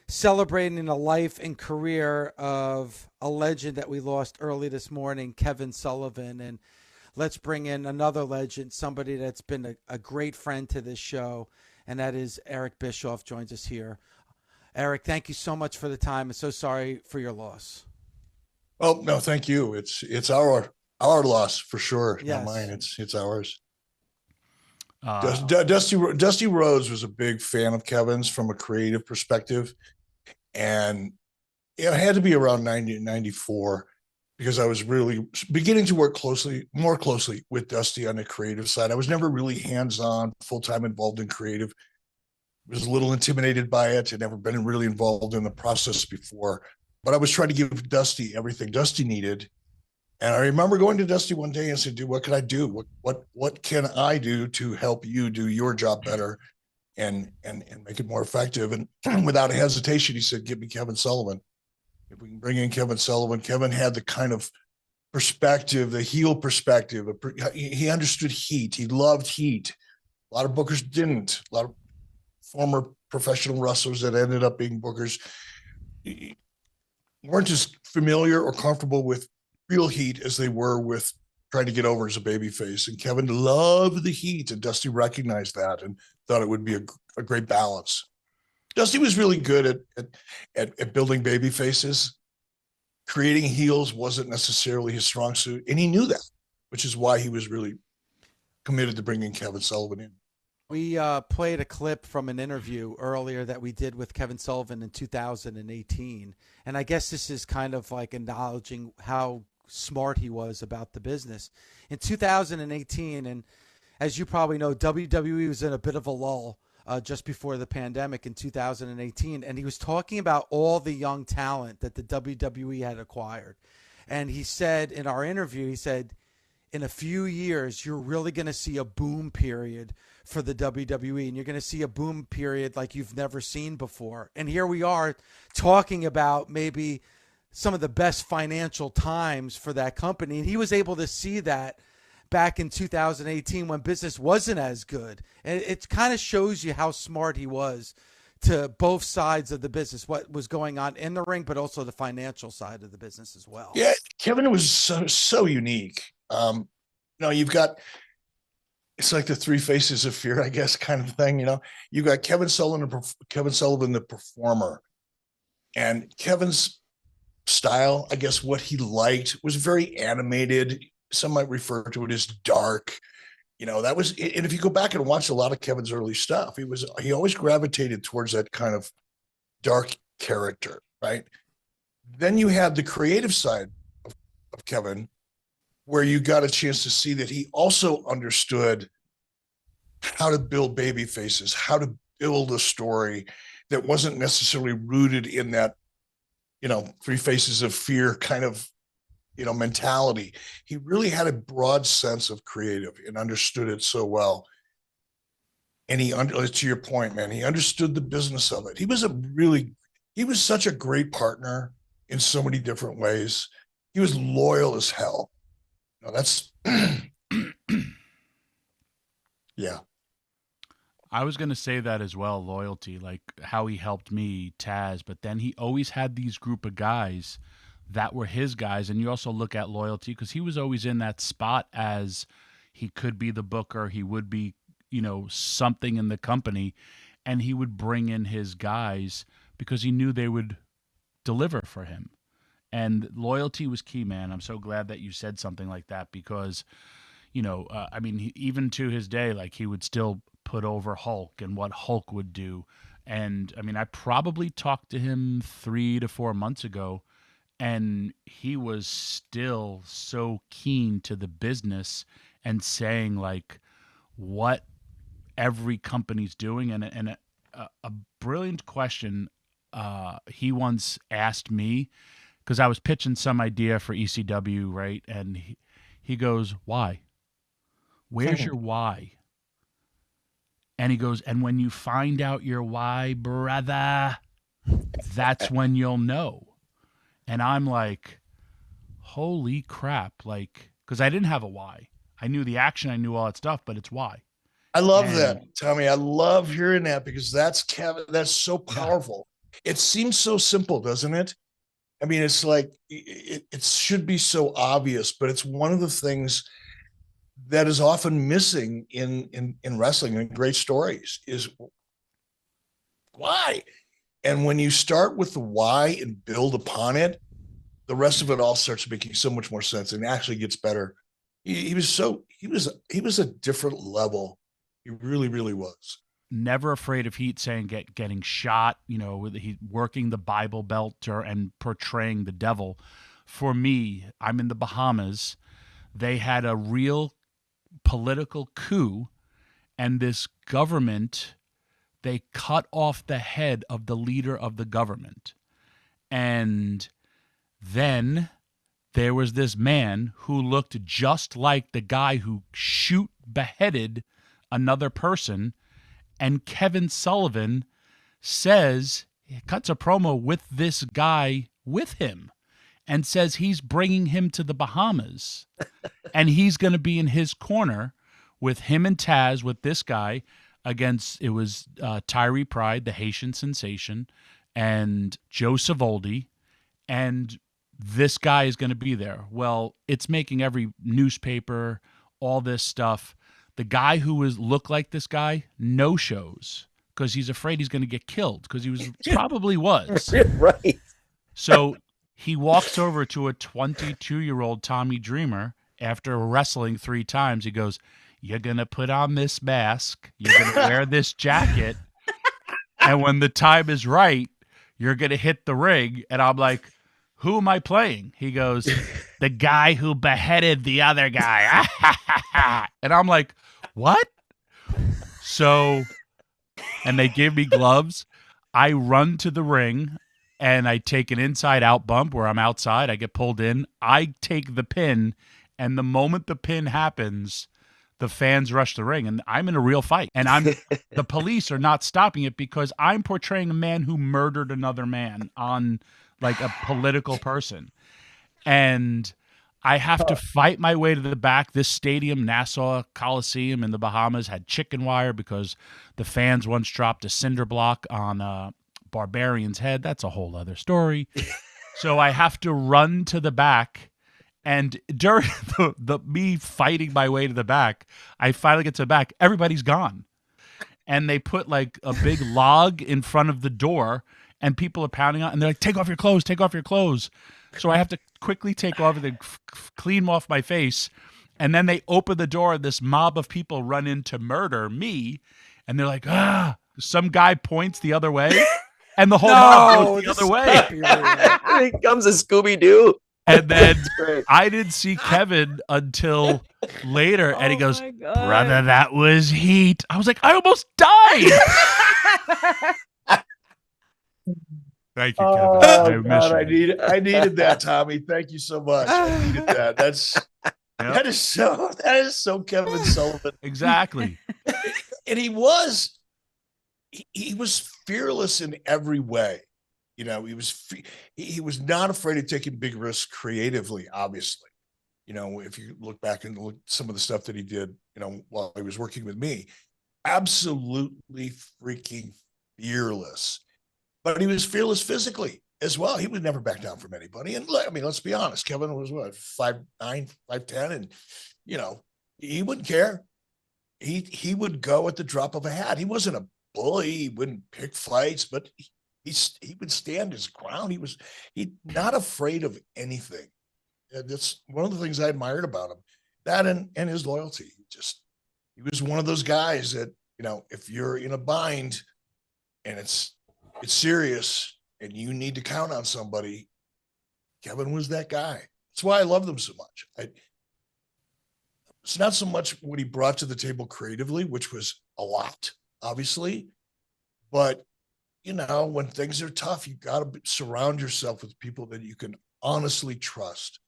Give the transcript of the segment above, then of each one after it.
celebrating the life and career of a legend that we lost early this morning, Kevin Sullivan. And let's bring in another legend, somebody that's been a great friend to this show, and that is Eric Bischoff joins us here. Eric, thank you so much for the time. I'm so sorry for your loss. Oh, no, thank you. It's our loss for sure. Yes. Not mine. It's ours. Uh, Dusty Rhodes was a big fan of Kevin's from a creative perspective. And it had to be around 90, 94 because I was really beginning to work more closely with Dusty on the creative side. I was never really hands-on, full-time involved in creative. Was a little intimidated by it. I'd never been really involved in the process before, but I was trying to give Dusty everything Dusty needed. And I remember going to Dusty one day and said, dude, what can I do? What can I do to help you do your job better and make it more effective? And without hesitation, he said, give me Kevin Sullivan. If we can bring in Kevin Sullivan. Kevin had the kind of perspective, the heel perspective. He understood heat. He loved heat. A lot of bookers didn't. A lot of former professional wrestlers that ended up being bookers weren't as familiar or comfortable with real heat as they were with trying to get over as a babyface. And Kevin loved the heat, and Dusty recognized that and thought it would be a great balance. Dusty was really good at building baby faces. Creating heels wasn't necessarily his strong suit, and he knew that, which is why he was really committed to bringing Kevin Sullivan in. We played a clip from an interview earlier that we did with Kevin Sullivan in 2018. And I guess this is kind of like acknowledging how smart he was about the business. In 2018, and as you probably know, WWE was in a bit of a lull just before the pandemic in 2018. And he was talking about all the young talent that the WWE had acquired. And he said in our interview, he said, in a few years, you're really going to see a boom period for the WWE, and you're going to see a boom period like you've never seen before. And here we are talking about maybe some of the best financial times for that company. And he was able to see that back in 2018 when business wasn't as good. And it kind of shows you how smart he was to both sides of the business, what was going on in the ring, but also the financial side of the business as well. Yeah, Kevin was so unique. You've got, it's like the three faces of fear, I guess, kind of thing. You've got Kevin Sullivan, the performer, and Kevin's style, I guess, what he liked was very animated. Some might refer to it as dark. That was, and if you go back and watch a lot of Kevin's early stuff, he always gravitated towards that kind of dark character, right? Then you had the creative side of Kevin, where you got a chance to see that he also understood how to build baby faces, how to build a story that wasn't necessarily rooted in that, three faces of fear kind of, mentality. He really had a broad sense of creative and understood it so well. And to your point, man, he understood the business of it. He was such a great partner in so many different ways. He was loyal as hell. That's yeah. I was going to say that as well, loyalty, like how he helped me, Taz, but then he always had these group of guys that were his guys. And you also look at loyalty because he was always in that spot as he could be the booker. He would be, something in the company, and he would bring in his guys because he knew they would deliver for him. And loyalty was key, man. I'm so glad that you said something like that because, even to his day, like he would still put over Hulk and what Hulk would do. And I probably talked to him 3 to 4 months ago, and he was still so keen to the business and saying like what every company's doing. And a brilliant question he once asked me, because I was pitching some idea for ECW, right? And he goes, why? Where's your why? And he goes, and when you find out your why, brother, that's when you'll know. And I'm like, holy crap. Like, because I didn't have a why. I knew the action, I knew all that stuff, but it's why. I love that, Tommy. I love hearing that because that's Kevin. That's so powerful. It seems so simple, doesn't it? I mean, it's like it should be so obvious, but it's one of the things that is often missing in wrestling and great stories is why. And when you start with the why and build upon it, the rest of it all starts making so much more sense and actually gets better. He was a different level. He really, really was. Never afraid of heat, saying getting shot, he working the Bible Belt and portraying the devil. For me, I'm in the Bahamas. They had a real political coup, and this government, they cut off the head of the leader of the government. And then there was this man who looked just like the guy who beheaded another person. And Kevin Sullivan cuts a promo with this guy with him and says he's bringing him to the Bahamas and he's going to be in his corner with him and Taz, with this guy against, it was Tyree Pride, the Haitian sensation, and Joe Savoldi, and this guy is going to be there. Well, it's making every newspaper, all this stuff. The guy who looked like this guy no-shows because he's afraid he's going to get killed, because he probably was. Right. So he walks over to a 22-year-old Tommy Dreamer after wrestling 3 times. He goes, "You're going to put on this mask. You're going to wear this jacket. And when the time is right, you're going to hit the ring." And I'm like, "Who am I playing?" He goes, "The guy who beheaded the other guy." And I'm like, "What?" So, and they give me gloves. I run to the ring and I take an inside out bump where I'm outside. I get pulled in. I take the pin. And the moment the pin happens, the fans rush the ring, and I'm in a real fight. And the police are not stopping it because I'm portraying a man who murdered another man on like a political person. And I have to fight my way to the back. This stadium, Nassau Coliseum in the Bahamas, had chicken wire because the fans once dropped a cinder block on a Barbarian's head. That's a whole other story. So I have to run to the back. And during the me fighting my way to the back, I finally get to the back. Everybody's gone. And they put like a big log in front of the door, and people are pounding on, and they're like, "Take off your clothes, take off your clothes." So I have to quickly take off and clean them off my face. And then they open the door, and this mob of people run in to murder me. And they're like, "Ah!" Some guy points the other way, and the whole mob goes the other way. Here comes a Scooby-Doo. And then I didn't see Kevin until later, and he goes, "Brother, that was heat." I was like, I almost died. Thank you, Kevin. I needed that, Tommy. Thank you so much. I needed that. That is so Kevin Sullivan. Exactly. And he was fearless in every way. You know, he was not afraid of taking big risks creatively, obviously. You know, if you look back and look at some of the stuff that he did, you know, while he was working with me, absolutely freaking fearless. But he was fearless physically as well. He would never back down from anybody. And I mean, let's be honest, Kevin was what, 5'9", 5'10", and you know, he wouldn't care. He would go at the drop of a hat. He wasn't a bully. He wouldn't pick fights, but he would stand his ground. He not afraid of anything. That's one of the things I admired about him. That and his loyalty. He was one of those guys that, you know, if you're in a bind and it's serious and you need to count on somebody, Kevin was that guy. That's why I loved him so much. It's not so much what he brought to the table creatively, which was a lot, obviously, but you know, when things are tough, you got to surround yourself with people that you can honestly trust.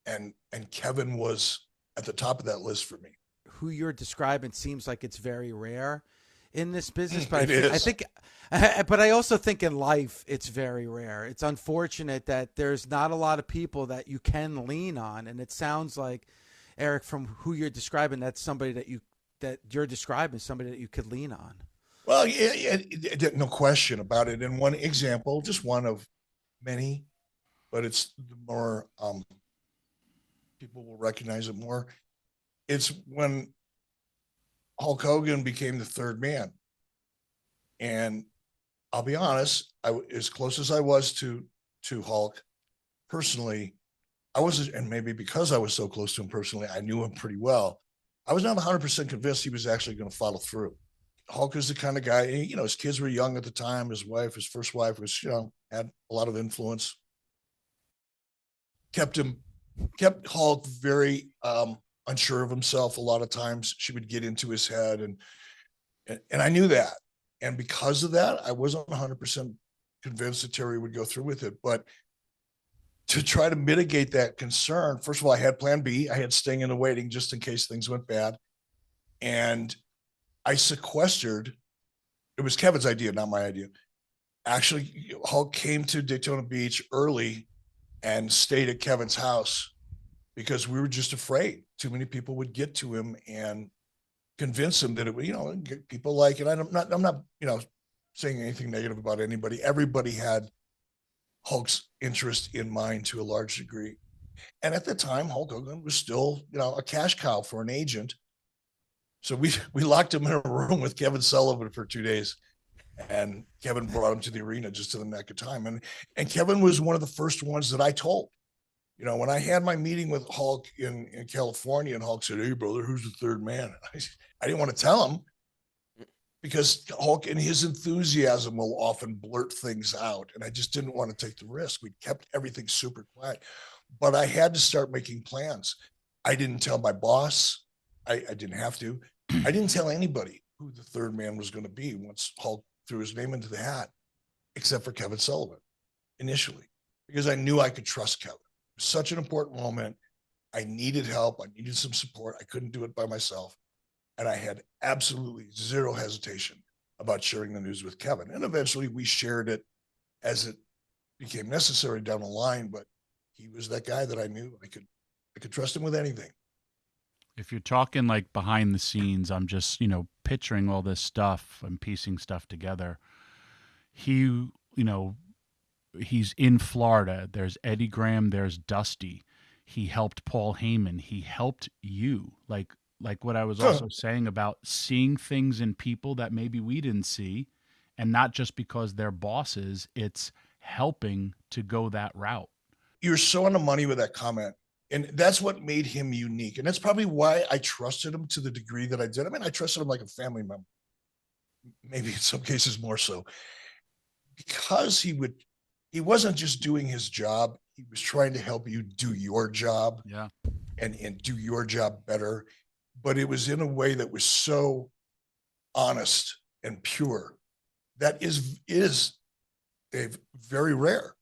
And Kevin was at the top of that list for me. Who you're describing seems like it's very rare in this business, but but I also think in life it's very rare. It's unfortunate that there's not a lot of people that you can lean on. And it sounds like, Eric, from who you're describing, that's somebody that you're describing, somebody that you could lean on. Well, no question about it. And one example, just one of many, but it's the more people will recognize it more. It's when Hulk Hogan became the third man. And I'll be honest, as close as I was to Hulk personally, I wasn't, and maybe because I was so close to him personally, I knew him pretty well. I was not 100% convinced he was actually going to follow through. Hulk is the kind of guy, you know, his kids were young at the time. His first wife was, you know, had a lot of influence. Kept Hulk very unsure of himself. A lot of times she would get into his head, and I knew that. And because of that, I wasn't 100% convinced that Terry would go through with it. But to try to mitigate that concern, first of all, I had plan B. I had Sting in the waiting just in case things went bad. And I sequestered, it was Kevin's idea, not my idea. Actually, Hulk came to Daytona Beach early and stayed at Kevin's house because we were just afraid too many people would get to him and convince him that it would, you know, get people like, and I'm not, you know, saying anything negative about anybody. Everybody had Hulk's interest in mind to a large degree. And at the time, Hulk Hogan was still, you know, a cash cow for an agent. So we locked him in a room with Kevin Sullivan for 2 days. And Kevin brought him to the arena just to the neck of time. And Kevin was one of the first ones that I told. You know, when I had my meeting with Hulk in California, and Hulk said, "Hey, brother, who's the third man?" I didn't want to tell him because Hulk in his enthusiasm will often blurt things out. And I just didn't want to take the risk. We kept everything super quiet. But I had to start making plans. I didn't tell my boss. I didn't have to. I didn't tell anybody who the third man was going to be once Hulk threw his name into the hat, except for Kevin Sullivan initially, because I knew I could trust Kevin. It was such an important moment. I needed help. I needed some support. I couldn't do it by myself. And I had absolutely zero hesitation about sharing the news with Kevin. And eventually we shared it as it became necessary down the line. But he was that guy that I knew I could trust him with anything. If you're talking like behind the scenes, I'm just, you know, picturing all this stuff and piecing stuff together. He, you know, he's in Florida. There's Eddie Graham, there's Dusty. He helped Paul Heyman. He helped you. Like what I was also saying about seeing things in people that maybe we didn't see, and not just because they're bosses, it's helping to go that route. You're so on the money with that comment. And that's what made him unique. And that's probably why I trusted him to the degree that I did. I mean, I trusted him like a family member, maybe in some cases more so, because he wasn't just doing his job. He was trying to help you do your job, and do your job better. But it was in a way that was so honest and pure. That is Dave, very rare.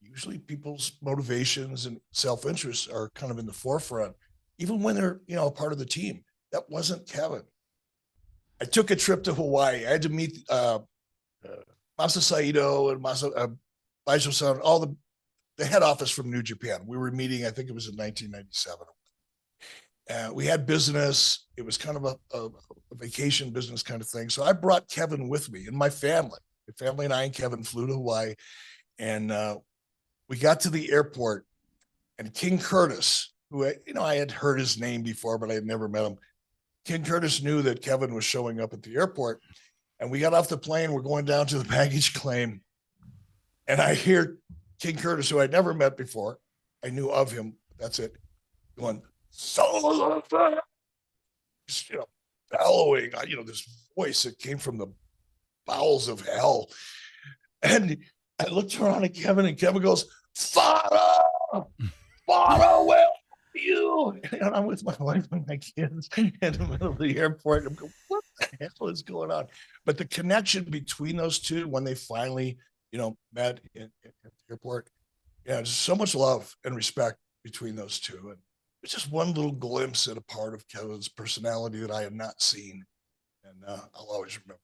Usually people's motivations and self-interest are kind of in the forefront, even when they're, you know, a part of the team. That wasn't Kevin. I took a trip to Hawaii. I had to meet Masa Saito and Bischoff, all the head office from New Japan. We were meeting, I think it was in 1997. We had business. It was kind of a vacation business kind of thing. So I brought Kevin with me and my family. My family and I and Kevin flew to Hawaii, and we got to the airport, and King Curtis, who, you know, I had heard his name before, but I had never met him. King Curtis knew that Kevin was showing up at the airport, and we got off the plane. We're going down to the baggage claim, and I hear King Curtis, who I'd never met before. I knew of him. That's it. Going, Sullivan, you know, bellowing, you know, this voice that came from the bowels of hell. And I looked around at Kevin, and Kevin goes, "Father, where are you?" And I'm with my wife and my kids in the middle of the airport. I'm going, what the hell is going on? But the connection between those two, when they finally, you know, met at the airport, yeah, there's so much love and respect between those two. And it's just one little glimpse at a part of Kevin's personality that I had not seen. And I'll always remember.